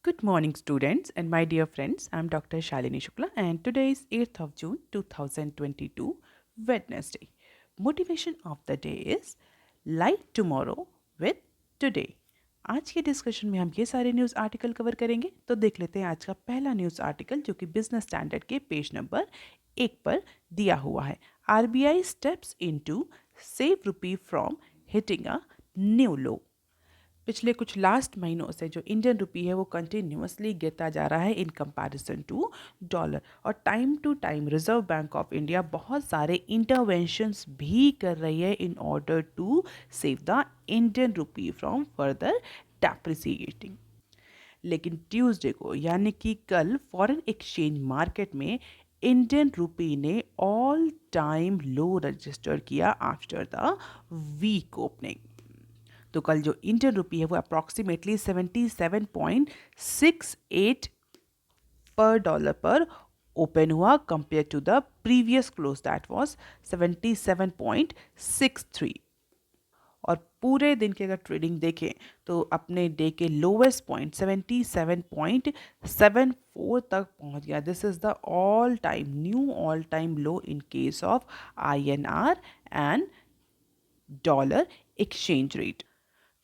Good morning, students, and my dear friends. I'm Dr. Shalini Shukla, and today is 8th of June 2022, Wednesday. Motivation of the day is Light Tomorrow with Today. आज के discussion में हम ये सारे news article cover करेंगे, तो देख लेते हैं आज का पहला न्यूज़ आर्टिकल जो कि बिजनेस स्टैंडर्ड के पेज नंबर 1 पर दिया हुआ है। RBI steps into save rupee from hitting a new low. पिछले कुछ लास्ट महीनों से जो इंडियन रुपी है वो कंटिन्यूसली गिरता जा रहा है इन कंपैरिजन टू डॉलर, और time to time Reserve Bank of India बहुत सारे इंटरवेंशंस भी कर रही है in order to save the Indian rupee from further depreciating. लेकिन ट्यूसडे को यानी कि कल फॉरेन एक्सचेंज मार्केट में इंडियन रुपी ने ऑल टाइम लो रजिस्टर किया आफ्टर द वीक ओपनिंग। तो कल जो इंडियन रुपी है वो अप्रॉक्सीमेटली 77.68 पर डॉलर पर ओपन हुआ compare to the previous close that was 77.63। और पूरे दिन की अगर ट्रेडिंग देखें तो अपने डे के लोवेस्ट पॉइंट 77.74 तक पहुंच गया। This is the all time knew all time low in case of INR and dollar exchange rate.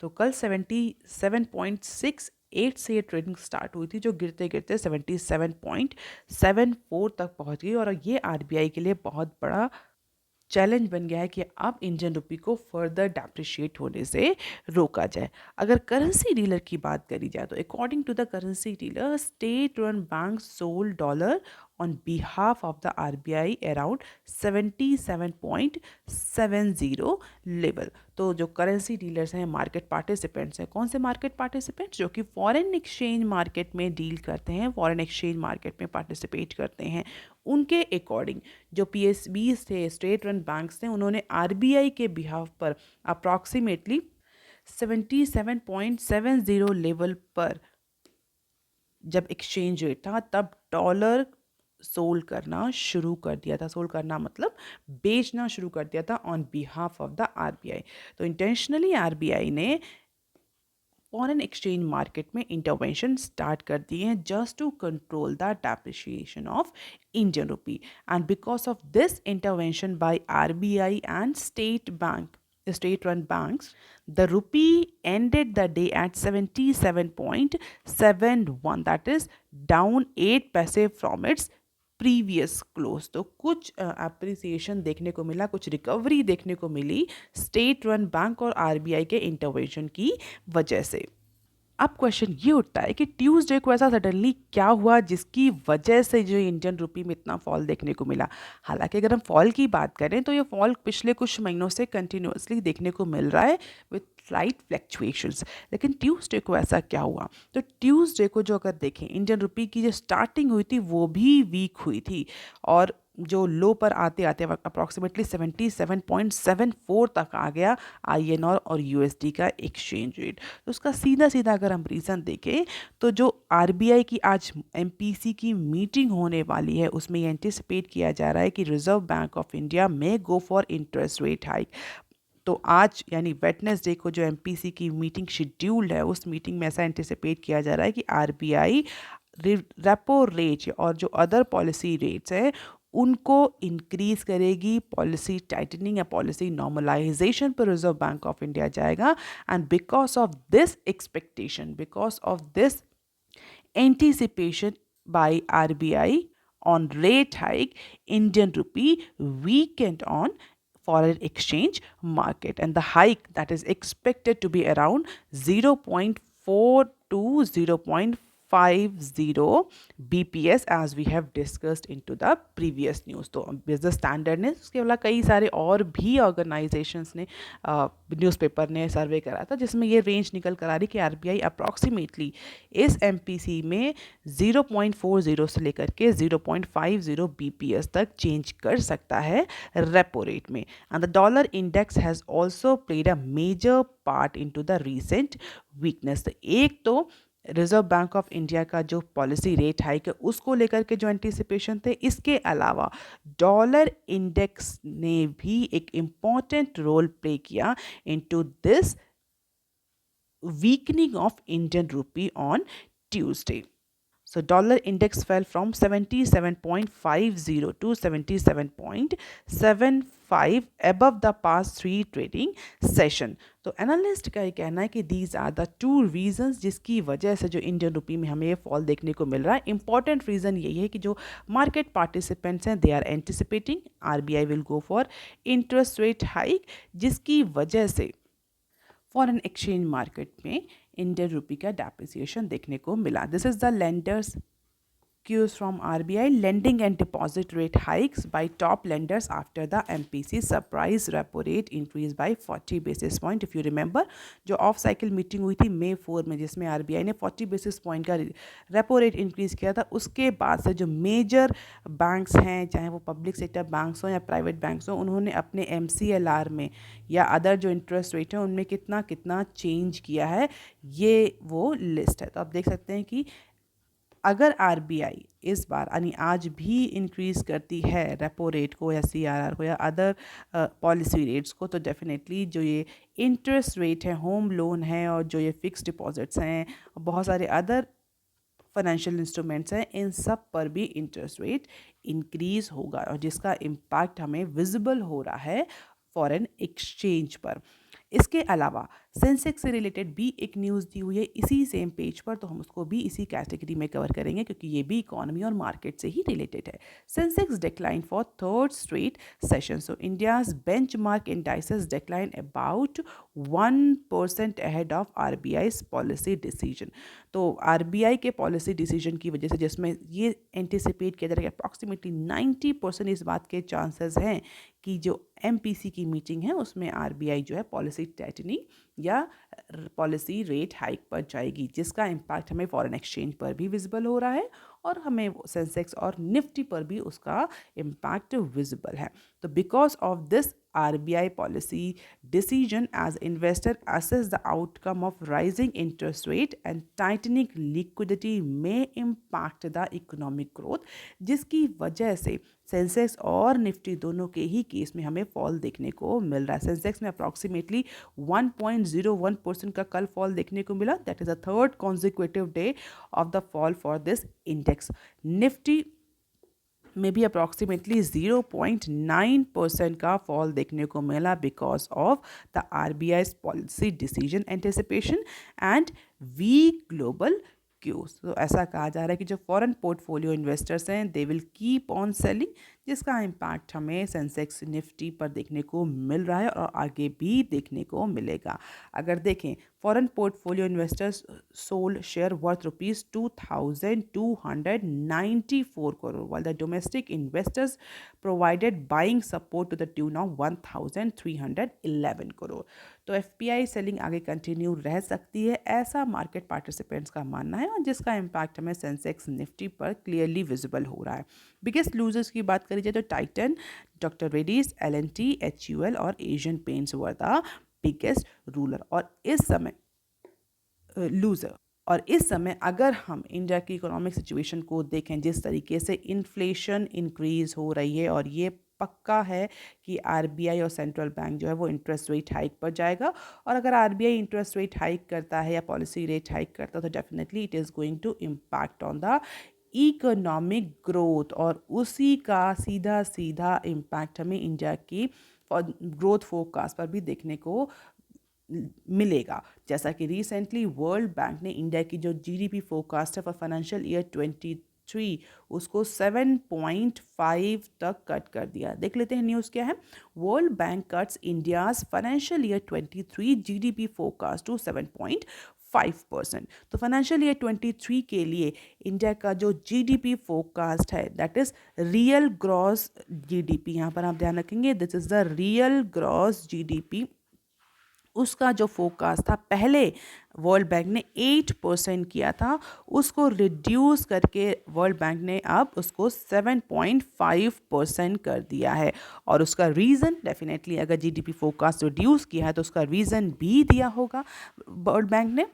तो कल 77.68 से ये ट्रेडिंग स्टार्ट हुई थी, जो गिरते गिरते 77.74 तक पहुंच गई, और ये RBI के लिए बहुत बड़ा चैलेंज बन गया है कि अब इंडियन रुपी को फर्दर डेप्रिशिएट होने से रोका जाए। अगर करेंसी डीलर की बात करी जाए तो according to the currency dealer, state run bank sold dollar on behalf of the RBI around 77.70 level. तो जो करेंसी डीलर्स हैं, मार्केट पार्टिसिपेंट्स हैं, कौन से मार्केट पार्टिसिपेंट्स? जो कि फॉरेन एक्सचेंज मार्केट में डील करते हैं, फॉरेन एक्सचेंज मार्केट में पार्टिसिपेट करते हैं, उनके अकॉर्डिंग जो PSBs थे, स्टेट रन बैंक्स थे, उन्होंने RBI के बिहाफ पर अप्रॉक्सीमेटली 77.70 लेवल पर जब एक्सचेंज रेट था तब डॉलर सोल्ड करना शुरू कर दिया था। सोल्ड करना मतलब बेचना शुरू कर दिया था on behalf of the RBI। तो इंटेंशनली RBI ने फॉरेन एक्सचेंज मार्केट में इंटरवेंशन स्टार्ट कर दिए हैं just to control the depreciation of Indian rupee. And because of this intervention by RBI and state-run banks, the rupee ended the day at 77.71, that is down 8 paise from its previous close. तो कुछ appreciation देखने को मिला, कुछ recovery देखने को मिली state run bank और RBI के इंटरवेंशन की वजह से। अब क्वेश्चन ये उठता है कि ट्यूसडे को ऐसा सडनली क्या हुआ जिसकी वजह से जो इंडियन रुपी में इतना फॉल देखने को मिला। हालांकि अगर हम फॉल की बात करें तो ये फॉल पिछले कुछ महीनों से कंटिन्यूसली देखने को मिल रहा है विथ स्लाइट फ्लैक्चुएशंस। लेकिन ट्यूसडे को ऐसा क्या हुआ? तो ट्यूसडे को जो अगर देखें, इंडियन रुपी की जो स्टार्टिंग हुई थी वो भी वीक हुई थी, और जो लो पर आते आते अप्रॉक्सीमेटली 77.74 तक आ गया INR और USD का एक्सचेंज रेट। तो उसका सीधा सीधा अगर हम रीज़न देखें तो जो RBI की आज MPC की मीटिंग होने वाली है उसमें ये एंटिसिपेट किया जा रहा है कि रिजर्व बैंक ऑफ इंडिया में गो फॉर इंटरेस्ट रेट हाइक। तो आज यानी वेडनेसडे को जो MPC की मीटिंग शेड्यूल्ड है, उस मीटिंग में ऐसा एंटिसिपेट किया जा रहा है कि RBI रेपो रेट और जो अदर पॉलिसी रेट्स हैं उनको इंक्रीज करेगी। पॉलिसी टाइटनिंग या पॉलिसी नॉर्मलाइजेशन पर रिजर्व बैंक ऑफ इंडिया जाएगा। And because of this expectation, because of this anticipation by RBI on rate hike, Indian rupee weakened on foreign exchange market, and the hike that is expected to be around 0.4 to 0.50 BPS as we have discussed into the previous news। तो business standard ने, उसके अलावा कई सारे और भी organisations ने, newspaper ने सर्वे करा था जिसमें ये रेंज निकल कर आ रही कि RBI अप्रॉक्सीमेटली इस MPC में 0.40 से लेकर के 0.50 BPS तक चेंज कर सकता है रेपो रेट में। And the dollar index has also played a major part into the recent weakness. एक तो रिजर्व बैंक ऑफ इंडिया का जो पॉलिसी रेट हाइक है उसको लेकर के जो एंटिसिपेशन थे, इसके अलावा डॉलर इंडेक्स ने भी एक इम्पॉर्टेंट रोल प्ले किया into this weakening of Indian rupee on Tuesday. So dollar index fell from 77.50 to 77.75 above the past three trading session. तो एनालिस्ट का ये कहना है कि these are the two reasons जिसकी वजह से जो इंडियन रुपी में हमें ये फॉल देखने को मिल रहा है. इंपॉर्टेंट रीज़न यही है कि जो मार्केट पार्टिसिपेंट्स हैं they are anticipating RBI will go for interest rate hike, जिसकी वजह से फॉरेन एक्सचेंज मार्केट में इंडियन रुपी का डेप्रिसिएशन देखने को मिला. This is the lenders cues from RBI. Lending and deposit rate hikes by top lenders after the MPC surprise repo rate increased by 40 basis point. If you remember, जो of cycle meeting हुई थी May 4 में जिसमें RBI ने 40 basis point का repo rate increase किया था, उसके बाद से जो मेजर बैंक्स हैं, चाहे वो पब्लिक सेक्टर बैंक्स हों या प्राइवेट बैंक्स हों, उन्होंने अपने MCLR में या अदर जो इंटरेस्ट रेट हैं उनमें कितना कितना चेंज किया है, ये वो लिस्ट है. तो आप देख सकते हैं कि अगर आरबीआई इस बार यानी आज भी इंक्रीज़ करती है रेपो रेट को या सीआरआर को या अदर पॉलिसी रेट्स को, तो डेफिनेटली जो ये इंटरेस्ट रेट है, होम लोन है और जो ये फिक्स डिपॉजिट्स हैं, बहुत सारे अदर फाइनेंशियल इंस्ट्रूमेंट्स हैं, इन सब पर भी इंटरेस्ट रेट इंक्रीज़ होगा और जिसका इम्पैक्ट हमें विजिबल हो रहा है फॉरेन एक्सचेंज पर. इसके अलावा सेंसेक्स से रिलेटेड भी एक न्यूज़ दी हुई है इसी सेम पेज पर, तो हम उसको भी इसी कैटेगरी में कवर करेंगे क्योंकि ये भी इकोनॉमी और मार्केट से ही रिलेटेड है. Sensex decline for third straight session. So India's benchmark indices decline about 1% ahead of RBI's policy decision. तो आरबीआई के पॉलिसी डिसीजन की वजह से जिसमें ये एंटिसिपेट किया जा रहा है कि अप्रॉक्सीमेटली 90% इस बात के चांसेस हैं कि जो MPC की मीटिंग है उसमें आरबीआई जो है पॉलिसी टाइटनिंग या पॉलिसी रेट हाइक पर जाएगी, जिसका इम्पैक्ट हमें फॉरेन एक्सचेंज पर भी विजिबल हो रहा है और हमें सेंसेक्स और निफ्टी पर भी उसका इम्पैक्ट विजिबल है. तो because of this RBI policy decision, as investor assess the outcome of rising interest rate and tightening liquidity may impact the economic growth, जिसकी वजह से सेंसेक्स और निफ्टी दोनों के ही केस में हमें फॉल देखने को मिल रहा है. सेंसेक्स में अप्रॉक्सीमेटली 1.01% का कल फॉल देखने को मिला. That is the third consecutive day of the fall for this index. Nifty में भी अप्रॉक्सीमेटली 0.9% का फॉल देखने को मिला because of the RBI's policy decision anticipation and weak global cues. तो ऐसा कहा जा रहा है कि जो फॉरेन पोर्टफोलियो इन्वेस्टर्स हैं they will keep on selling, जिसका इम्पैक्ट हमें सेंसेक्स निफ्टी पर देखने को मिल रहा है और आगे भी देखने को मिलेगा. अगर देखें foreign portfolio investors sold share worth ₹2,294 crore while the domestic investors provided buying support to the tune of 1,311 crore. तो FPI सेलिंग आगे कंटिन्यू रह सकती है, ऐसा मार्केट पार्टिसिपेंट्स का मानना है और जिसका इम्पैक्ट हमें सेंसेक्स निफ्टी पर क्लियरली विजिबल हो रहा है. बिगेस्ट लूजर्स की बात करी जाए तो Titan, doctor Reddy's, L&T, HUL और Asian paints were the biggest ruler और इस समय लूजर. और इस समय अगर हम इंडिया की इकोनॉमिक सिचुएशन को देखें, जिस तरीके से इन्फ्लेशन इंक्रीज़ हो रही है और ये पक्का है कि आरबीआई और सेंट्रल बैंक जो है वो इंटरेस्ट रेट हाइक पर जाएगा और अगर आरबीआई इंटरेस्ट रेट हाइक करता है या पॉलिसी रेट हाइक करता है तो definitely it is going to impact on the economic growth और उसी का सीधा सीधा इम्पैक्ट हमें इंडिया की ग्रोथ फोरकास्ट पर भी देखने को मिलेगा. जैसा कि रिसेंटली वर्ल्ड बैंक ने इंडिया की जो जीडीपी फोरकास्ट है फॉर फाइनेंशियल ईयर 23 उसको 7.5 तक कट कर दिया. देख लेते हैं न्यूज़ क्या है. World Bank cuts India's financial year 23 GDP forecast to 7.5%. तो फाइनेंशियल ईयर 23 के लिए इंडिया का जो जीडीपी फोरकास्ट है that is real gross GDP. यहाँ पर आप ध्यान रखेंगे this is the real gross GDP. उसका जो फोरकास्ट था पहले वर्ल्ड बैंक ने 8% किया था, उसको रिड्यूस करके वर्ल्ड बैंक ने अब उसको 7.5% कर दिया है. और उसका रीज़न डेफिनेटली अगर जीडीपी फोरकास्ट रिड्यूस किया है तो उसका रीज़न भी दिया होगा वर्ल्ड बैंक ने.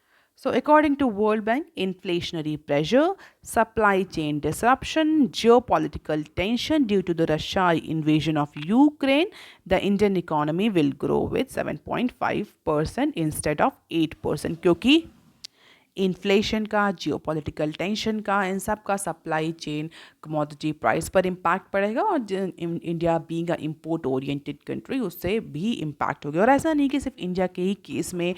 So according to World Bank, inflationary pressure, supply chain disruption, geopolitical tension due to the Russia invasion of Ukraine, the Indian economy will grow with 7.5% instead of 8% क्योंकि inflation का, geopolitical tension का, इन सब का supply chain, commodity price पर impact पड़ेगा और India being a import oriented country उससे भी इम्पैक्ट होगा। और ऐसा नहीं कि सिर्फ इंडिया के ही केस में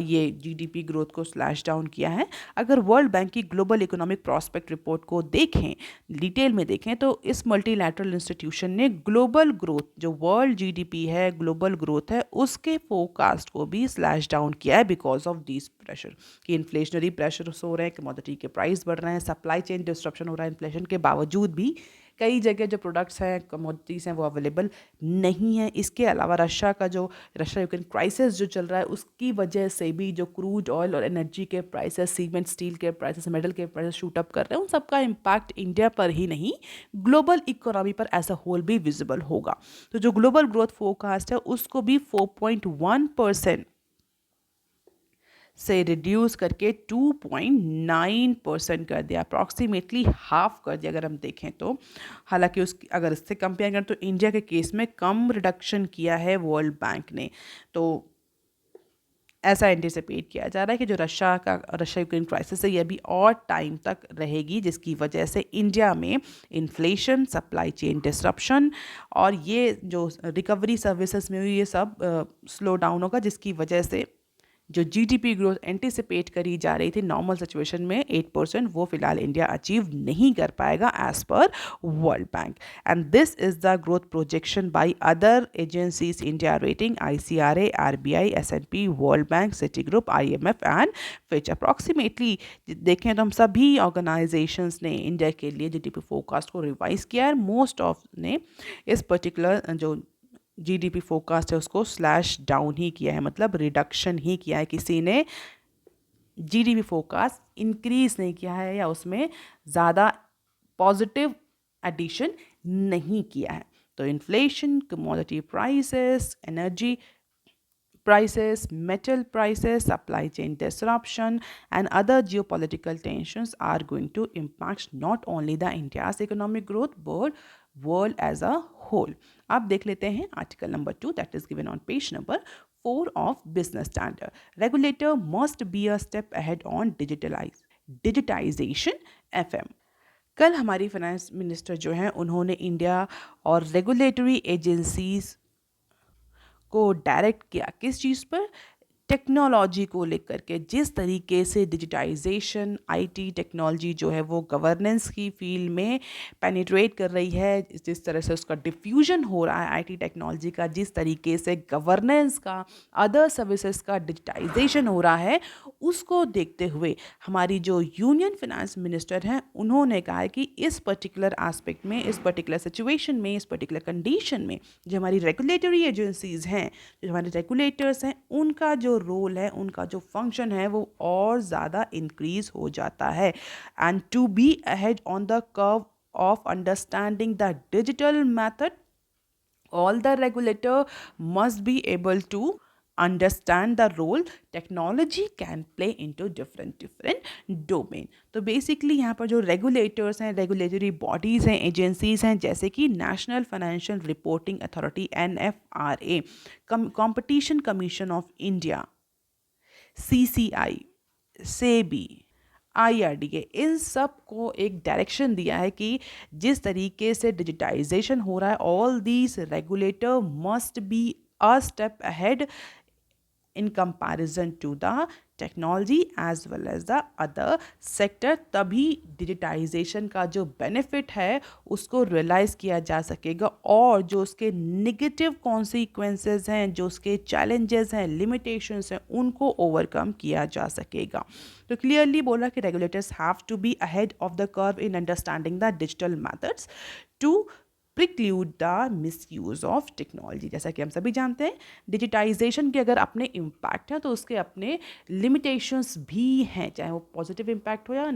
ये जीडीपी ग्रोथ को स्लैश डाउन किया है। अगर वर्ल्ड बैंक की ग्लोबल इकोनॉमिक प्रॉस्पेक्ट रिपोर्ट को देखें, डिटेल में देखें, तो इस मल्टीलैटरल इंस्टीट्यूशन ने ग्लोबल ग्रोथ, जो वर्ल्ड जीडीपी है, ग्लोबल ग्रोथ है, उसके फोरकास्ट को भी स्लैश डाउन किया है बिकॉज ऑफ दिस प्रेशर कि इन्फ्लेशनरी प्रेशर हो रहे हैं, कमोडिटी के प्राइस बढ़ रहे हैं, सप्लाई चेन डिस्ट्रप्शन हो रहा है इन्फ्लेशन के बावजूद भी। कई जगह जो प्रोडक्ट्स हैं, कमोडिटीज़ हैं, वो अवेलेबल नहीं है। इसके अलावा रशिया यूक्रेन क्राइसिस जो चल रहा है, उसकी वजह से भी जो क्रूड ऑयल और एनर्जी के प्राइसेस, सीमेंट, स्टील के प्राइसेस, मेटल के प्राइसेस शूट अप कर रहे हैं, उन सबका इम्पैक्ट इंडिया पर ही नहीं, ग्लोबल इकोनॉमी पर एज अ होल भी विजिबल होगा। तो जो ग्लोबल ग्रोथ फोरकास्ट है उसको भी 4.1% से रिड्यूस करके 2.9% कर दिया, अप्रॉक्सीमेटली हाफ कर दिया अगर हम देखें तो। हालांकि अगर इससे कंपेयर करें तो इंडिया के केस में कम रिडक्शन किया है वर्ल्ड बैंक ने। तो ऐसा एंटिसिपेट किया जा रहा है कि जो रशिया यूक्रेन क्राइसिस है ये अभी और टाइम तक रहेगी, जिसकी वजह से इंडिया में इन्फ्लेशन, सप्लाई चेन डिसरप्शन और ये जो रिकवरी सर्विसेज में हुई ये सब स्लो डाउन होगा, जिसकी वजह से जो जीडीपी ग्रोथ एंटिसिपेट करी जा रही थी नॉर्मल सिचुएशन में 8%, वो फिलहाल इंडिया अचीव नहीं कर पाएगा as per World Bank. And this is the growth projection by other agencies, India rating, ICRA, RBI, S and P, World Bank, Citigroup, IMF and Fitch. Approximately देखें तो हम सभी ऑर्गेनाइजेशंस ने इंडिया के लिए जीडीपी फोरकास्ट को रिवाइज किया है। मोस्ट ऑफ ने इस पर्टिकुलर जो जीडीपी फोरकास्ट है उसको स्लैश डाउन ही किया है, मतलब रिडक्शन ही किया है। किसी ने जीडीपी फोरकास्ट इंक्रीज नहीं किया है या उसमें ज़्यादा पॉजिटिव एडिशन नहीं किया है। तो inflation, commodity prices, energy prices, metal prices, supply chain disruption, and other geopolitical tensions are going to impact not only the India's economic growth but world as a whole. अब देख लेते हैं article number 2 that is given on page number 4 of business standard. Regulator must be a step ahead on digitization FM. कल हमारी finance minister जो हैं उन्होंने India और रेगुलेटरी एजेंसीज को डायरेक्ट किया किस चीज़ पर, टेक्नोलॉजी को लेकर के। जिस तरीके से डिजिटाइजेशन, आईटी टेक्नोलॉजी जो है वो गवर्नेंस की फील्ड में पेनिट्रेट कर रही है, जिस तरह से उसका डिफ्यूजन हो रहा है आईटी टेक्नोलॉजी का, जिस तरीके से गवर्नेंस का, अदर सर्विसेज का डिजिटाइजेशन हो रहा है, उसको देखते हुए हमारी जो यूनियन फाइनेंस मिनिस्टर हैं उन्होंने कहा है कि इस पर्टिकुलर एस्पेक्ट में, इस पर्टिकुलर सिचुएशन में, इस पर्टिकुलर कंडीशन में जो हमारी रेगुलेटरी एजेंसीज हैं, जो हमारे रेगुलेटर्स हैं, उनका जो रोल है, उनका जो फंक्शन है वो और ज़्यादा इंक्रीज हो जाता है। And to be ahead on the curve of understanding the digital method, all the regulator must be able to understand the role technology can play into different domain. तो बेसिकली यहाँ पर जो रेगुलेटर्स हैं, regulatory bodies हैं, agencies हैं, जैसे कि national financial reporting authority NFRA, competition commission of India, CCI, SEBI, IRDA, इन सब को एक डायरेक्शन दिया है कि जिस तरीके से डिजिटाइजेशन हो रहा है, all these regulator must be a step ahead in comparison to the technology as well as the other sector. तभी डिजिटाइजेशन का जो बेनिफिट है उसको रियलाइज़ किया जा सकेगा और जो उसके नेगेटिव कॉन्सिक्वेंसेस हैं, जो उसके चैलेंजेस हैं, लिमिटेशंस हैं, उनको ओवरकम किया जा सकेगा। तो क्लियरली बोला कि regulators have to be ahead of the curve in understanding the digital methods to preclude the misuse of technology. जैसा कि हम सभी जानते हैं डिजिटाइजेशन के अगर अपने इम्पैक्ट हैं तो उसके अपने लिमिटेशंस भी हैं, चाहे वो पॉजिटिव इम्पैक्ट हो या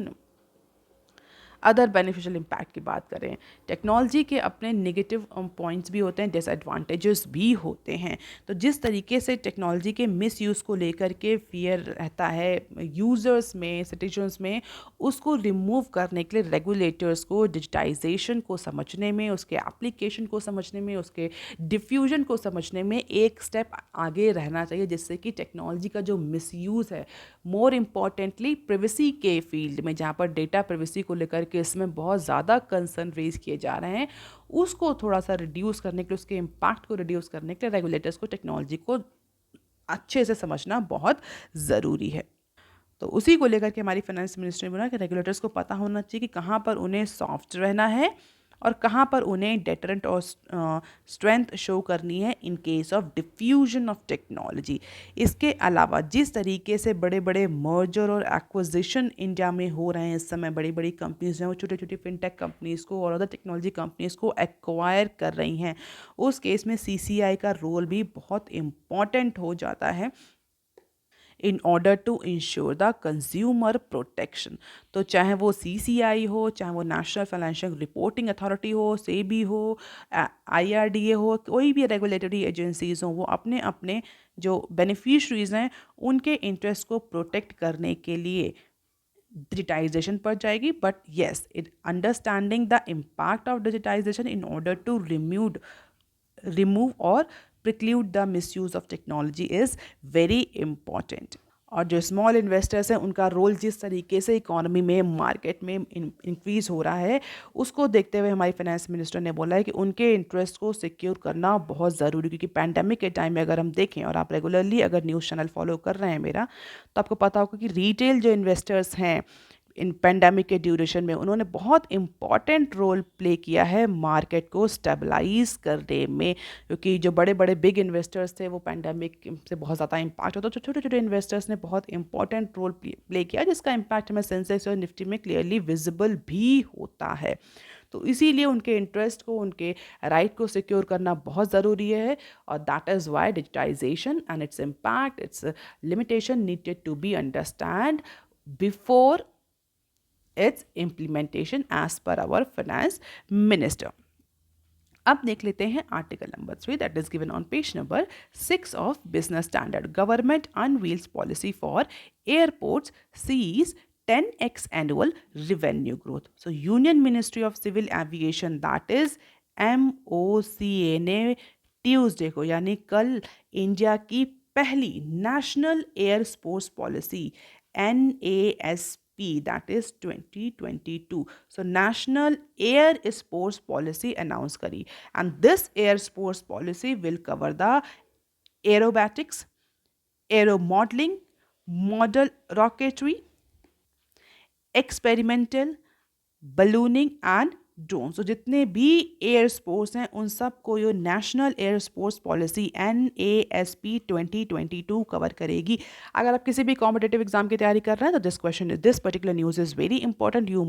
अदर बेनिफिशियल इम्पैक्ट की बात करें, टेक्नोलॉजी के अपने नेगेटिव पॉइंट्स भी होते हैं, डिसएडवांटेजेस भी होते हैं। तो जिस तरीके से टेक्नोलॉजी के मिसयूज़ को लेकर के फियर रहता है यूज़र्स में, सिटीजन्स में, उसको रिमूव करने के लिए रेगुलेटर्स को डिजिटाइजेशन को समझने में, उसके एप्लीकेशन को समझने में, उसके डिफ्यूजन को समझने में एक स्टेप आगे रहना चाहिए, जिससे कि टेक्नोलॉजी का जो मिसयूज़ है, मोर इम्पॉर्टेंटली प्रिवेसी के फील्ड में, जहाँ पर डेटा प्रिवेसी को लेकर के इसमें बहुत ज़्यादा कंसर्न रेज किए जा रहे हैं, उसको थोड़ा सा रिड्यूस करने के लिए, उसके इम्पैक्ट को रिड्यूस करने के लिए रेगुलेटर्स को टेक्नोलॉजी को अच्छे से समझना बहुत ज़रूरी है। तो उसी को लेकर के हमारी फाइनेंस मिनिस्ट्री ने बोला कि रेगुलेटर्स को पता होना चाहिए कि कहाँ पर उन्हें सॉफ्ट रहना है और कहाँ पर उन्हें डेटरेंट और स्ट्रेंथ शो करनी है इन case of diffusion of technology. इसके अलावा जिस तरीके से बड़े बड़े मर्जर और एक्विजिशन इंडिया में हो रहे हैं इस समय, बड़ी बड़ी कंपनीज हैं वो छोटी छोटी फिनटेक कंपनीज को और अदर टेक्नोलॉजी कंपनीज को एक्वायर कर रही हैं, उस केस में सीसीआई का रोल भी बहुत इम्पॉर्टेंट हो जाता है in order to ensure the consumer protection. तो चाहे वो सीसीआई हो, चाहे वो नेशनल फाइनेंशियल रिपोर्टिंग अथॉरिटी हो, सेबी हो, आईआरडीए हो, कोई भी रेगुलेटरी एजेंसीज हो, वो अपने अपने जो बेनिफिशरीज हैं उनके इंटरेस्ट को प्रोटेक्ट करने के लिए डिजिटाइजेशन पर जाएगी। But yes, it understanding the impact of digitization in order to remove or preclude the misuse of technology is very important। और जो स्मॉल इन्वेस्टर्स हैं उनका रोल जिस तरीके से इकोनॉमी में, मार्केट में इंक्रीज़ हो रहा है, उसको देखते हुए हमारी फाइनेंस मिनिस्टर ने बोला है कि उनके इंटरेस्ट को सिक्योर करना बहुत ज़रूरी, क्योंकि पैंडेमिक के टाइम में अगर हम देखें, और आप रेगुलरली अगर न्यूज़ चैनल फॉलो कर रहे हैं मेरा, तो आपको पता होगा कि रिटेल जो इन्वेस्टर्स हैं इन पेंडेमिक के ड्यूरेशन में, उन्होंने बहुत इम्पॉर्टेंट रोल प्ले किया है मार्केट को स्टेबलाइज करने में, क्योंकि जो बड़े बड़े बिग इन्वेस्टर्स थे वो पेंडेमिक से बहुत ज़्यादा इम्पैक्ट होता, तो छोटे छोटे इन्वेस्टर्स ने बहुत इंपॉर्टेंट रोल प्ले किया, जिसका इम्पैक्ट हमें सेंसेक्स और निफ्टी में क्लियरली विजिबल भी होता है। तो इसीलिए उनके इंटरेस्ट को, उनके राइट को सिक्योर करना बहुत ज़रूरी है, और that is why digitization and its impact, its limitation needed to be understand before its implementation as per our finance minister। अब देख लेते हैं article number 3 that is given on page number 6 of Business Standard. Government unveils policy for airports sees 10x annual revenue growth. So Union Ministry of Civil Aviation that is MOCA ने Tuesday को यानी कल India की पहली national air sports policy NASP that is 2022, so national air sports policy announced kari, and this air sports policy will cover the aerobatics, aero modeling, model rocketry, experimental, ballooning and drone. तो जितने भी air sports हैं उन सब को ये national air sports policy NASP 2022 cover करेगी। अगर आप किसी भी कॉम्पिटेटिव एग्जाम की तैयारी कर रहे हैं तो this particular news is very important, you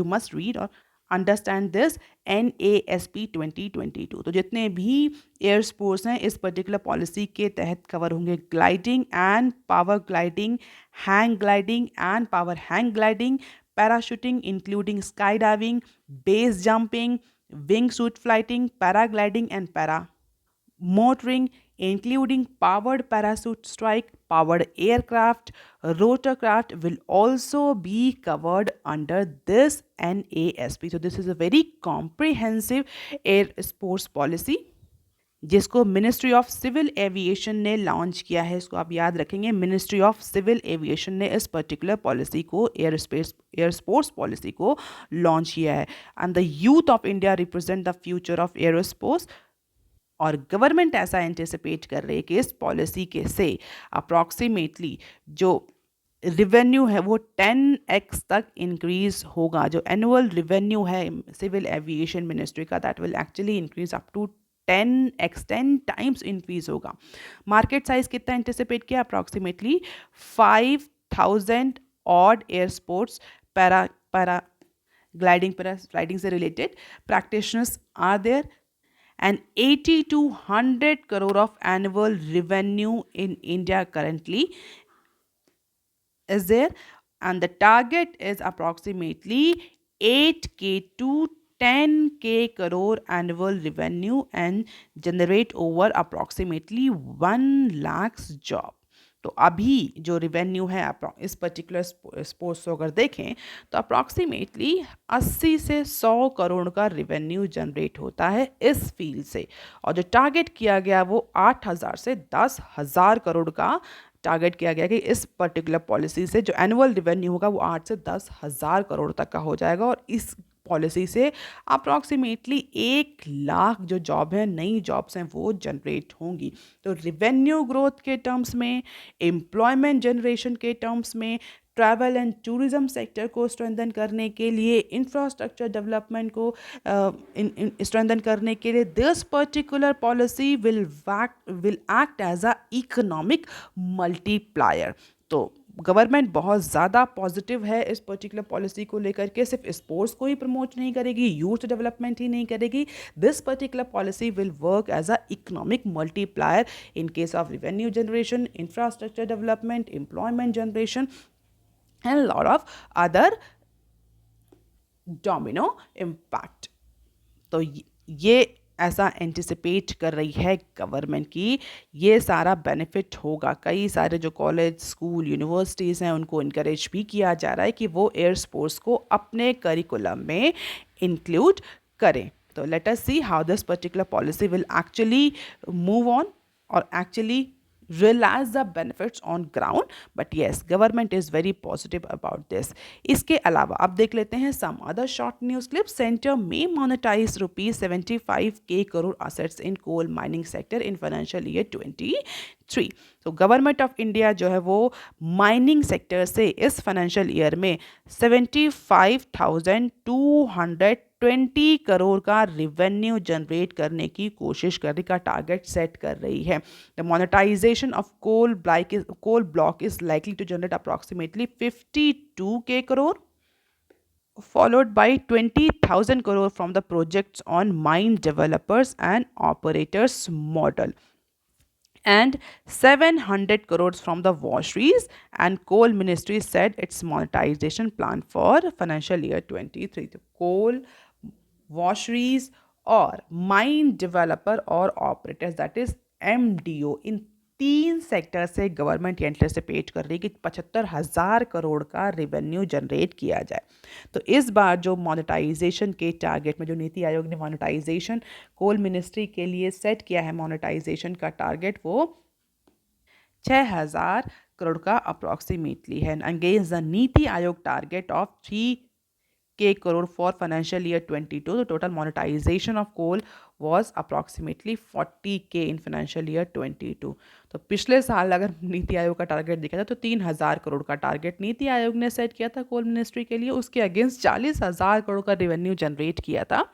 must read और अंडरस्टैंड दिस NASP 2022। तो जितने भी एयर स्पोर्ट्स हैं इस पर्टिकुलर पॉलिसी के तहत कवर होंगे। Gliding and power gliding, hang gliding and power hang gliding, parachuting including skydiving, base jumping, wingsuit flighting, paragliding and paramotoring including powered parachute strike, powered aircraft, rotorcraft will also be covered under this NASP। So this is a very comprehensive air sports policy जिसको ministry of Civil aviation ने launch किया है। इसको आप याद रखेंगे, ministry of Civil aviation ने इस पर्टिकुलर पॉलिसी को, एयर स्पोर्ट्स पॉलिसी को लॉन्च किया है। And the youth of India represent the future of aerospace. और गवर्नमेंट ऐसा एंटिसिपेट कर रही है कि इस पॉलिसी के से अप्रॉक्सीमेटली जो रिवेन्यू है वो 10x तक इंक्रीज होगा। जो एनुअल रिवेन्यू है सिविल एविएशन मिनिस्ट्री का, that will actually increase up to 10 times increase होगा। मार्केट साइज कितना एंटिसिपेट किया? Approximately 5000 odd air sports paragliding से related practitioners are there, and 80 to 100 crore of annual revenue in India currently is there, and the target is approximately 8K to 10K crore annual revenue and generate over approximately 1 lakhs job. तो अभी जो revenue है इस particular sports को अगर देखें तो approximately 80 से 100 करोड़ का रिवेन्यू जनरेट होता है इस फील्ड से, और जो टारगेट किया गया वो 8,000 से 10,000 करोड़ का टारगेट किया गया कि इस पर्टिकुलर पॉलिसी से जो एनुअल रिवेन्यू होगा वो 8 से 10,000 करोड़ तक का हो जाएगा, और इस पॉलिसी से अप्रॉक्सीमेटली 1 लाख जो जॉब है, नई जॉब्स हैं, वो जनरेट होंगी। तो रिवेन्यू ग्रोथ के टर्म्स में, एम्प्लॉयमेंट जनरेशन के टर्म्स में, ट्रैवल एंड टूरिज्म सेक्टर को स्ट्रेंथन करने के लिए, इंफ्रास्ट्रक्चर डेवलपमेंट को स्ट्रेंथन करने के लिए, this particular policy will act as a economic multiplier. तो गवर्नमेंट बहुत ज़्यादा पॉजिटिव है इस पर्टिकुलर पॉलिसी को लेकर के, सिर्फ स्पोर्ट्स को ही प्रमोट नहीं करेगी, यूथ डेवलपमेंट ही नहीं करेगी, this particular policy will work as a economic multiplier in case of revenue generation, infrastructure development, employment generation and a lot of other domino impact. तो ये ऐसा एंटिसिपेट कर रही है गवर्नमेंट की ये सारा बेनिफिट होगा। कई सारे जो कॉलेज, स्कूल, यूनिवर्सिटीज़ हैं उनको इनकरेज भी किया जा रहा है कि वो एयर स्पोर्ट्स को अपने करिकुलम में इंक्लूड करें। तो let us see how this particular policy will actually move on और actually realize the benefits on ground, but yes, government is very positive about this. इसके अलावा अब देख लेते हैं some other short news clips. Center may monetize rupees 75K crore assets in coal mining sector in financial year 23. तो government of India जो है वो माइनिंग सेक्टर से इस फाइनेंशियल ईयर में 75,220 करोड़ का रिवेन्यू जनरेट करने की कोशिश करने का टारगेट सेट कर रही है। The monetization of coal block is likely to generate approximately 52K crore, followed by 20,000 crore from the projects on mine developers and operators model, and 700 crores from the washeries, and coal ministry said its monetization plan for financial year 23. तो coal, washeries और mine developer और operators, that is MDO, in 3 sector से government anticipate कर रही है कि 75,000 करोड़ का revenue generate किया जाए। तो इस बार जो मोनेटाइजेशन के टारगेट में जो नीति आयोग ने मोनेटाइजेशन कोल मिनिस्ट्री के लिए सेट किया है, मोनेटाइजेशन का टारगेट वो 6,000 करोड़ का अप्रॉक्सीमेटली है, against the NITI Aayog target of 3K crore for financial year 22. The total monetization of coal was approximately 40K in financial year 22. तो पिछले साल अगर नीति आयोग का टारगेट देखा जाए तो 3,000 करोड़ का टारगेट नीति आयोग ने सेट किया था कोल मिनिस्ट्री के लिए, उसके अगेंस्ट 40,000 करोड़ का रेवेन्यू जनरेट किया था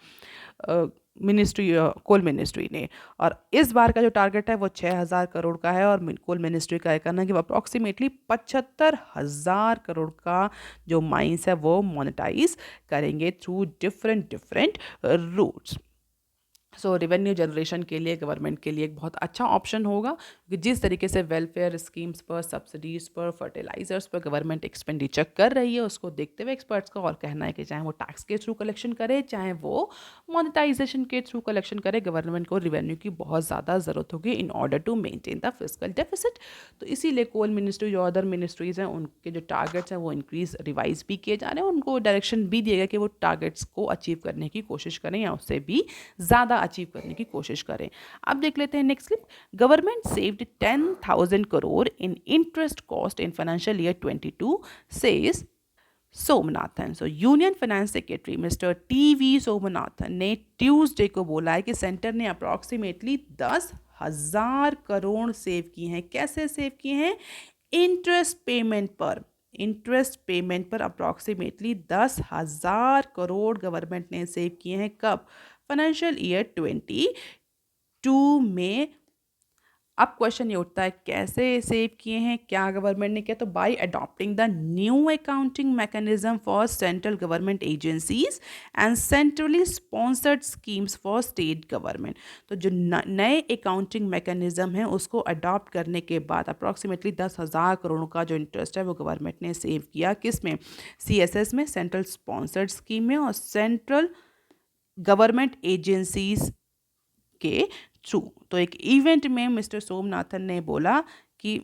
कोल मिनिस्ट्री ने, और इस बार का जो टारगेट है वो 6,000 करोड़ का है, और कोल मिनिस्ट्री का कहना है कि अप्रॉक्सीमेटली 75,000 करोड़ का जो माइंस है वो मोनेटाइज करेंगे थ्रू डिफरेंट रूट्स। सो रेवेन्यू जनरेशन के लिए गवर्नमेंट के लिए एक बहुत अच्छा ऑप्शन होगा, क्योंकि जिस तरीके से वेलफेयर स्कीम्स पर, सब्सिडीज़ पर, फर्टिलाइजर्स पर गवर्नमेंट एक्सपेंडिचर कर रही है, उसको देखते हुए एक्सपर्ट्स का और कहना है कि चाहे वो टैक्स के थ्रू कलेक्शन करे, चाहे वो मोनेटाइजेशन के थ्रू कलेक्शन करे, गवर्नमेंट को रेवेन्यू की बहुत ज़्यादा ज़रूरत होगी in order to maintain the fiscal deficit. तो इसीलिए कोल मिनिस्ट्री जो अदर मिनिस्ट्रीज़ हैं उनके जो टारगेट्स हैं वो इंक्रीज रिवाइज भी किए जा रहे हैं, उनको डायरेक्शन भी दिया गया कि वो टारगेट्स को अचीव करने की कोशिश करें या उससे भी ज़्यादा अचीव करने की कोशिश करें। अब देख लेते हैं next clip. Government saved 10,000 crore in interest cost in financial year 22, says Somanathan. So union finance secretary mister TV Somanathan ने ट्यूसडे को बोला है कि सेंटर ने अप्रॉक्सीमेटली 10,000 करोड़ सेव किए हैं। कैसे सेव किए हैं? इंटरेस्ट पेमेंट पर अप्रॉक्सीमेटली 10,000 करोड़ गवर्नमेंट ने सेव किए हैं। कब? फाइनेंशियल ईयर 22 में अब क्वेश्चन ये उठता है कैसे सेव किए हैं, क्या गवर्नमेंट ने किया, तो bye adopting the new accounting mechanism for central government agencies and centrally sponsored schemes for state government. तो जो नए अकाउंटिंग मैकेनिज्म है उसको अडॉप्ट करने के बाद अप्रॉक्सीमेटली 10,000 करोड़ का जो इंटरेस्ट है वो गवर्नमेंट ने सेव किया, किस में, CSS में, सेंट्रल स्पॉन्सर्ड स्कीम में, और सेंट्रल गवर्नमेंट एजेंसीज के थ्रू। तो एक इवेंट में मिस्टर सोमनाथन ने बोला कि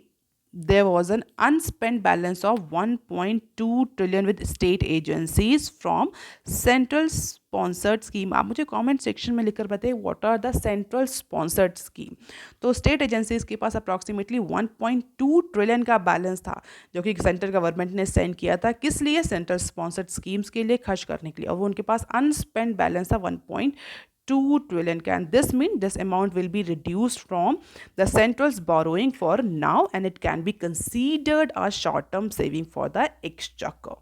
there was an unspent balance of 1.2 trillion with state agencies from central sponsored scheme। आप मुझे कमेंट सेक्शन में लिखकर बताइए what are the central sponsored scheme. तो स्टेट एजेंसीज के पास अप्रॉक्सीमेटली 1.2 ट्रिलियन का बैलेंस था जो कि सेंट्रल गवर्नमेंट ने सेंड किया था, किस लिए, सेंट्रल स्पॉन्सर्ड स्कीम्स के लिए खर्च करने के लिए, और वो उनके पास अनस्पेंड बैलेंस था 1.2 trillion can this mean this amount will be reduced from the central's borrowing for now and it can be considered a short term saving for the exchequer.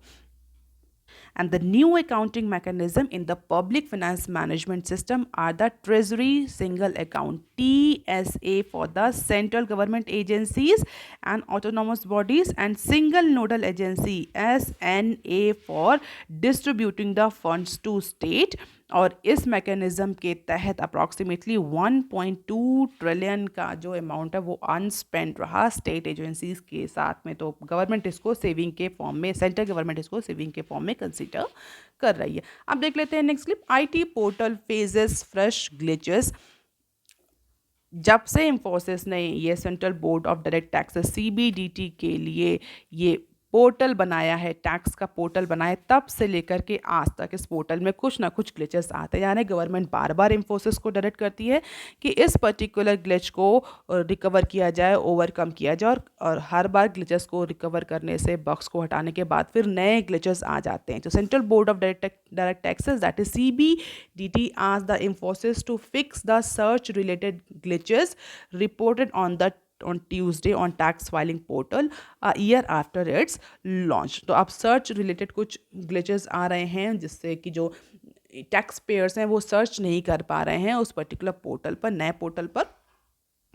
And the new accounting mechanism in the public finance management system are the treasury single account TSA for the central government agencies and autonomous bodies and single nodal agency SNA for distributing the funds to state। और इस mechanism के तहत approximately 1.2 trillion का जो amount है वो अनस्पेंड रहा state agencies के साथ में। तो गवर्नमेंट इसको सेविंग के फॉर्म में, सेंट्रल गवर्नमेंट इसको सेविंग के फॉर्म में कंसीडर कर रही है। अब देख लेते हैं next clip. IT portal phases fresh glitches. जब से इंफोसिस ने ये central board of direct taxes CBDT के लिए ये पोर्टल बनाया है, टैक्स का पोर्टल बनाया है, तब से लेकर के आज तक इस पोर्टल में कुछ ना कुछ ग्लिचेस आते हैं। यानी गवर्नमेंट बार बार इंफोसिस को डायरेक्ट करती है कि इस पर्टिकुलर ग्लिच को रिकवर किया जाए, ओवरकम किया जाए, और हर बार ग्लिचेस को रिकवर करने से, बग्स को हटाने के बाद फिर नए ग्लिचेस आ जाते हैं। तो central board of direct taxes that is CBDT asked the Infosys to fix the search related glitches reported on Tuesday on tax filing portal a year after its launch। तो अब सर्च रिलेटेड कुछ glitches आ रहे हैं जिससे कि जो tax payers हैं वो सर्च नहीं कर पा रहे हैं उस पर्टिकुलर पोर्टल पर, नए पोर्टल पर।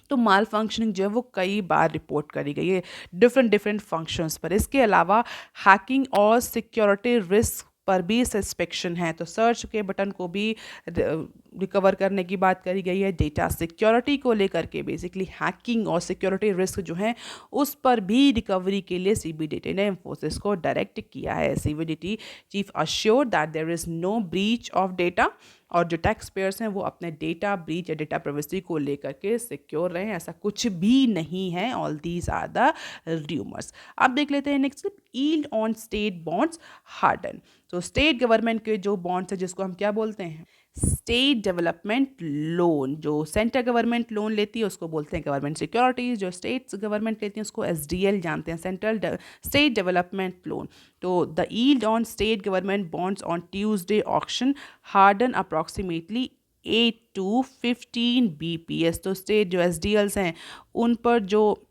तो माल फंक्शनिंग जो है वो कई बार रिपोर्ट करी गई है डिफरेंट फंक्शंस पर। इसके अलावा हैकिंग और सिक्योरिटी रिस्क पर भी सस्पेक्शन है। तो सर्च के बटन को भी रिकवर करने की बात करी गई है। डेटा सिक्योरिटी को लेकर के बेसिकली हैकिंग और सिक्योरिटी रिस्क जो है उस पर भी रिकवरी के लिए CBDT ने इंफोसिस को डायरेक्ट किया है। CBDT chief assured that there is no breach of data, और जो टैक्स पेयर्स हैं वो अपने डेटा ब्रीच या डेटा प्राइवेसी को लेकर के सिक्योर रहें, ऐसा कुछ भी नहीं है। All these are the rumours. अब देख लेते हैं next, yield on state bonds harden. तो स्टेट गवर्नमेंट के जो बॉन्ड्स हैं जिसको हम क्या बोलते हैं, स्टेट डेवलपमेंट लोन। जो सेंट्रल गवर्नमेंट लोन लेती है उसको बोलते हैं गवर्नमेंट सिक्योरिटीज, जो स्टेट्स गवर्नमेंट लेती हैं उसको SDL जानते हैं, सेंट्रल स्टेट डेवलपमेंट लोन। तो the yield on state government bonds on Tuesday auction harden approximately 8 to 15 BPS। तो स्टेट जो SDLs हैं उन पर जो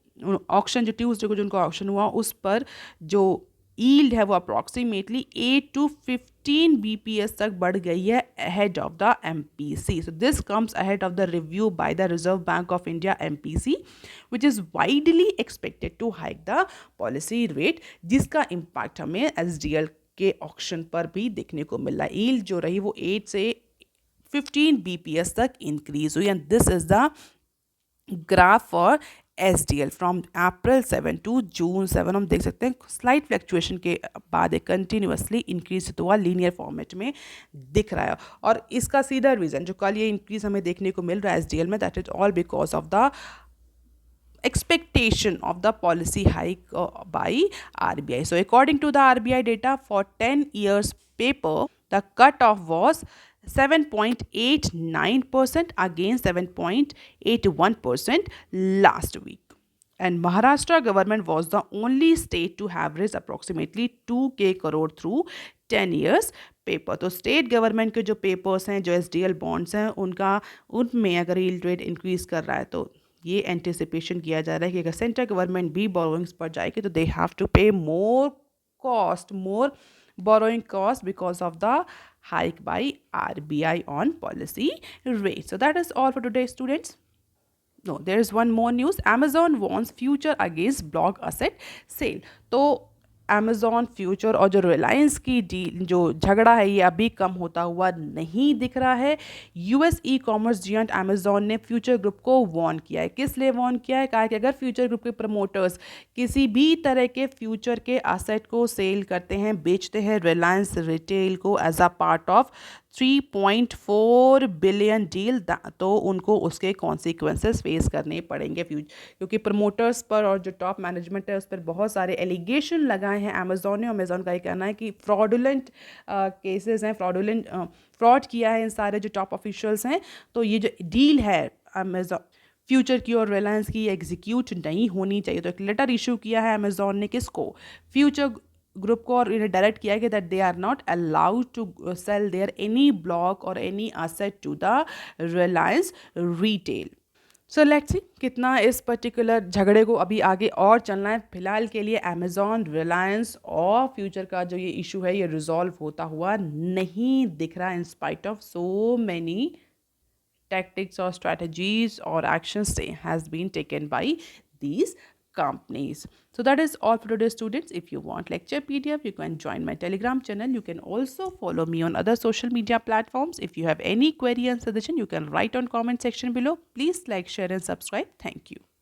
ऑक्शन, जो ट्यूसडे को जो उनका ऑक्शन हुआ उस पर जो यील्ड है वो अप्रॉक्सीमेटली 8 to 15 BPS तक बढ़ गई है ahead of the MPC। So this comes ahead of the review by the Reserve Bank of India MPC which is widely expected to hike the policy rate, जिसका impact हमें SDL के auction पर भी देखने को मिल रहा है। यील्ड जो रही वो 8 से 15 BPS तक इंक्रीज हुई and this is the graph for SDL from April 7 to June 7। हम देख सकते हैं स्लाइट फ्लैक्चुएशन के बाद एक कंटिन्यूसली इंक्रीज हुआ लीनियर फॉर्मेट में दिख रहा है। और इसका सीधा रीज़न जो कल ये इंक्रीज हमें देखने को मिल रहा है SDL में, that is all because of the expectation of the policy hike by RBI. So according to the RBI data for 10 years paper, the cutoff was 7.89% against 7.81% last week. And Maharashtra government was the only state to have raised approximately 2K crore through 10 years paper. तो state government के जो papers हैं, जो SDL bonds हैं, उनमें अगर yield rate increase कर रहा है तो ये एंटिसिपेशन किया जा रहा है कि अगर सेंट्रल गवर्नमेंट भी बोरोइंग्स पर जाएगी तो दे हैव टू पे मोर borrowing cost because of the hike by RBI on policy rate. So that is all for today, students. No, there is one more news, Amazon wins Future against block asset sale. तो Amazon Future और जो रिलायंस की deal जो झगड़ा है ये अभी कम होता हुआ नहीं दिख रहा है। US e commerce giant Amazon ने फ्यूचर ग्रुप को वॉर्न किया है। किस लिए वॉर्न किया है? कहा कि अगर फ्यूचर ग्रुप के प्रमोटर्स किसी भी तरह के फ्यूचर के असेट को सेल करते हैं, बेचते हैं रिलायंस रिटेल को as a part of 3.4 billion deal, तो उनको उसके कॉन्सिक्वेंसेस फेस करने पड़ेंगे क्योंकि प्रमोटर्स पर और जो टॉप मैनेजमेंट है उस पर बहुत सारे एलिगेशन लगाए हैं अमेजोन ने। अमेजोन का ये कहना है कि फ्रॉडुलेंट केसेस हैं, फ्रॉड किया है इन सारे जो टॉप ऑफिशियल्स हैं। तो ये जो डील है अमेजोन फ्यूचर की और रिलायंस की एग्जीक्यूट नहीं होनी चाहिए। तो एक लेटर इशू किया है अमेजोन ने, किसको? फ्यूचर ग्रुप को, और इन्हें डायरेक्ट किया है कि that they are not allowed to sell their any block और any asset to the Reliance retail. So let's see कितना इस पर्टिकुलर झगड़े को अभी आगे और चलना है। फिलहाल के लिए अमेजॉन, रिलायंस और फ्यूचर का जो ये इशू है ये रिजॉल्व होता हुआ नहीं दिख रहा, in spite of so many tactics or strategies or actions has been taken by these companies. So that is all for today, students. If you want lecture PDF, you can join my Telegram channel. You can also follow me on other social media platforms. If you have any query and suggestion, you can write on comment section below. Please like, share and subscribe. Thank you.